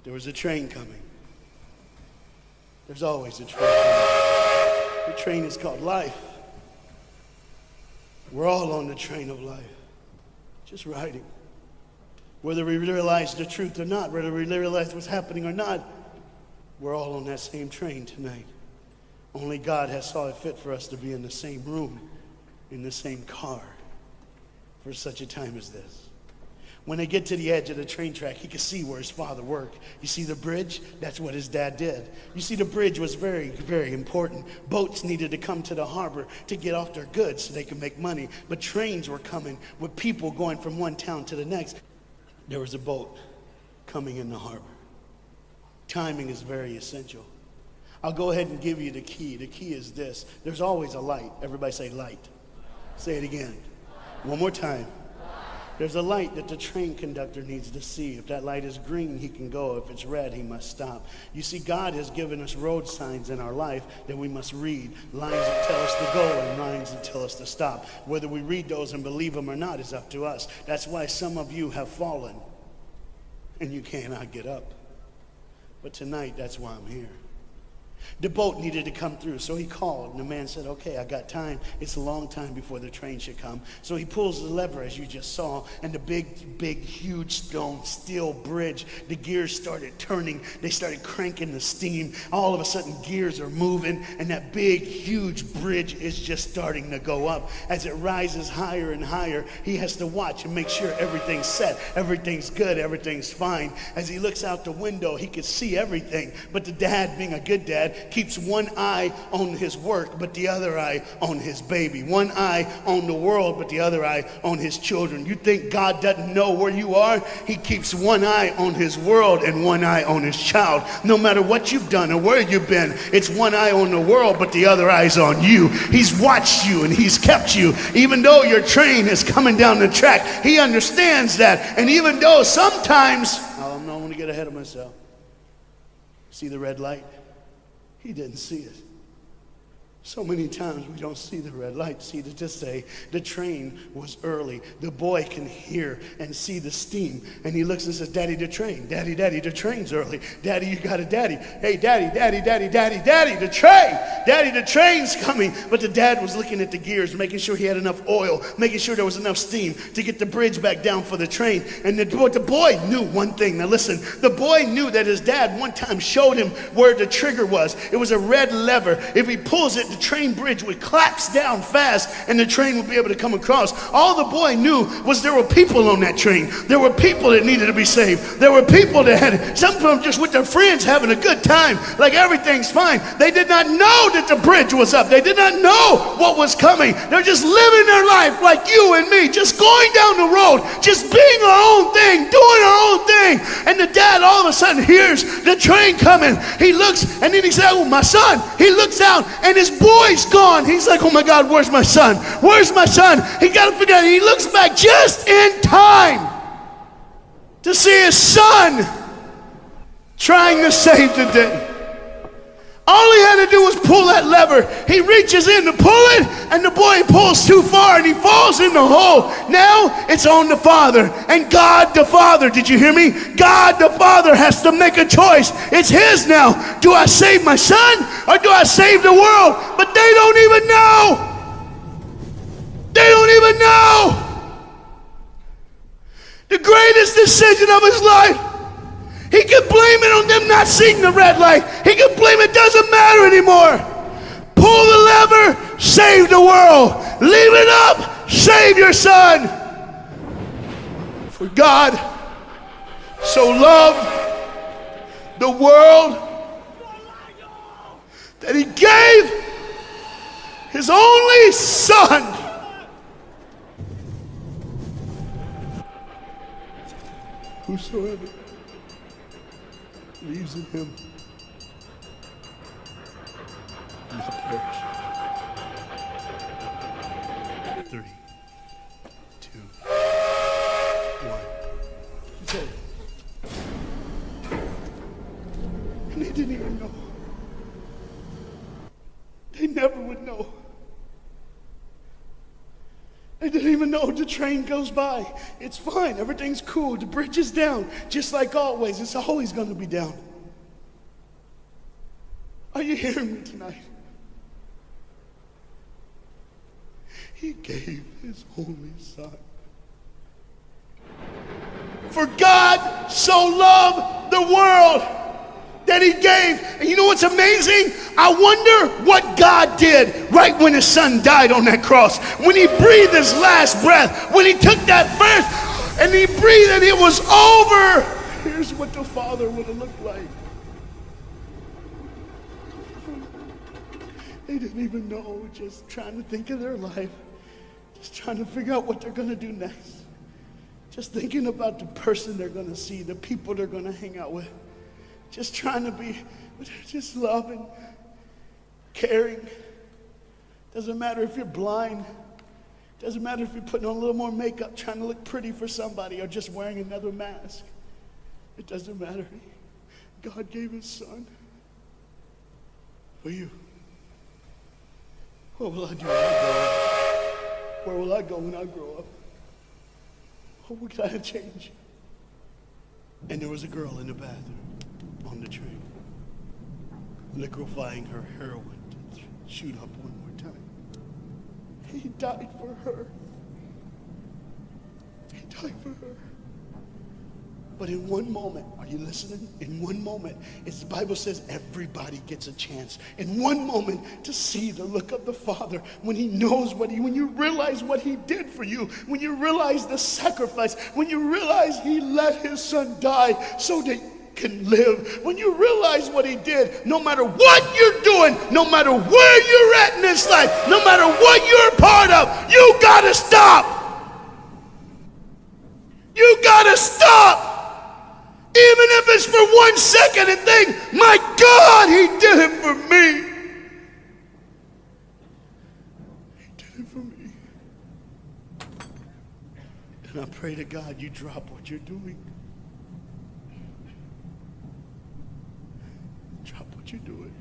There was a train coming. There's always a train coming. The train is called life. We're all on the train of life, just riding. Whether we realize the truth or not, whether we realize what's happening or not, we're all on that same train tonight. Only God has saw it fit for us to be in the same room, in the same car, for such a time as this. When they get to the edge of the train track, he could see where his father worked. You see the bridge? That's what his dad did. You see, the bridge was very, very important. Boats needed to come to the harbor to get off their goods so they could make money. But trains were coming with people going from one town to the next. There was a boat coming in the harbor. Timing is very essential. I'll go ahead and give you the key. The key is this. There's always a light. Everybody say light. Say it again. One more time. There's a light that the train conductor needs to see. If that light is green, he can go. If it's red, he must stop. You see, God has given us road signs in our life that we must read. Lines that tell us to go and lines that tell us to stop. Whether we read those and believe them or not is up to us. That's why some of you have fallen and you cannot get up. But tonight, that's why I'm here. The boat needed to come through, so he called, and the man said, okay, I got time. It's a long time before the train should come. So he pulls the lever, as you just saw, and the big, huge steel bridge, the gears started turning. They started cranking the steam. All of a sudden, gears are moving, and that big, huge bridge is just starting to go up. As it rises higher and higher, he has to watch and make sure everything's set, everything's good, everything's fine. As he looks out the window, he could see everything, but the dad, being a good dad, keeps one eye on his work, but the other eye on his baby. One eye on the world, but the other eye on his children. You think God doesn't know where you are? He keeps one eye on his world and one eye on his child. No matter what you've done or where you've been, it's one eye on the world, but the other eye's on you. He's watched you and he's kept you. Even though your train is coming down the track, he understands that. And even though sometimes, I'm not going to get ahead of myself. See the red light? He didn't see it. So many times we don't see the red light. See, to just say the train was early. The boy can hear and see the steam. And he looks and says, Daddy, the train. Daddy, the train's early. Daddy, you got a daddy. Hey, Daddy, the train. Daddy, the train's coming. But the dad was looking at the gears, making sure he had enough oil, making sure there was enough steam to get the bridge back down for the train. And the boy knew one thing. Now listen, the boy knew that his dad one time showed him where the trigger was. It was a red lever. If he pulls it, the train bridge would collapse down fast and the train would be able to come across. All the boy knew was there were people on that train. There were people that needed to be saved. There were people that had, some of them just with their friends having a good time, like everything's fine. They did not know that the bridge was up. They did not know what was coming. They're just living their life like you and me, just going down the road, just being our own thing, doing our own thing. And the dad all of a sudden hears the train coming. He looks and then he said, oh, my son. He looks out and his boy's gone. He's like, oh my God, where's my son? Where's my son? He got to figure out. He looks back just in time to see his son trying to save the day. All he had to do was pull that lever. He reaches in to pull it, and the boy pulls too far, and he falls in the hole. Now it's on the father, and God the Father, did you hear me? God the Father has to make a choice. It's his now. Do I save my son, or do I save the world? But they don't even know. They don't even know. The greatest decision of his life. He could blame it on them not seeing the red light. He could blame it doesn't matter anymore. Pull the lever, save the world. Leave it up, save your son. For God so loved the world that he gave his only son. Whosoever believes in him will not perish. 3, 2, 1. He said, and they didn't even know. They never would know. I didn't even know the train goes by. It's fine. Everything's cool. The bridge is down. Just like always. It's always going to be down. Are you hearing me tonight? He gave his only son. For God so loved the world that he gave. And you know what's amazing? I wonder what God did right when his son died on that cross. When he breathed his last breath. When he took that breath and he breathed and it was over. Here's what the Father would have looked like. They didn't even know, just trying to think of their life. Just trying to figure out what they're going to do next. Just thinking about the person they're going to see, the people they're going to hang out with. Just trying to be, just loving, caring. Doesn't matter if you're blind. Doesn't matter if you're putting on a little more makeup, trying to look pretty for somebody, or just wearing another mask. It doesn't matter. God gave his son for you. What will I do when I grow up? Where will I go when I grow up? What can I change? And there was a girl in the bathroom on the train, liquefying her heroin to shoot up one more time. He died for her. He died for her. But in one moment, are you listening? In one moment, as the Bible says, everybody gets a chance. In one moment to see the look of the Father when he knows when you realize what he did for you, when you realize the sacrifice, when you realize he let his son die so that you can live, when you realize what he did, no matter what you're doing, no matter where you're at in this life, no matter what you're a part of, you gotta stop. You gotta stop. Even if it's for 1 second, and think, my God, he did it for me. He did it for me. And I pray to God you drop what you're doing. Drop what you're doing.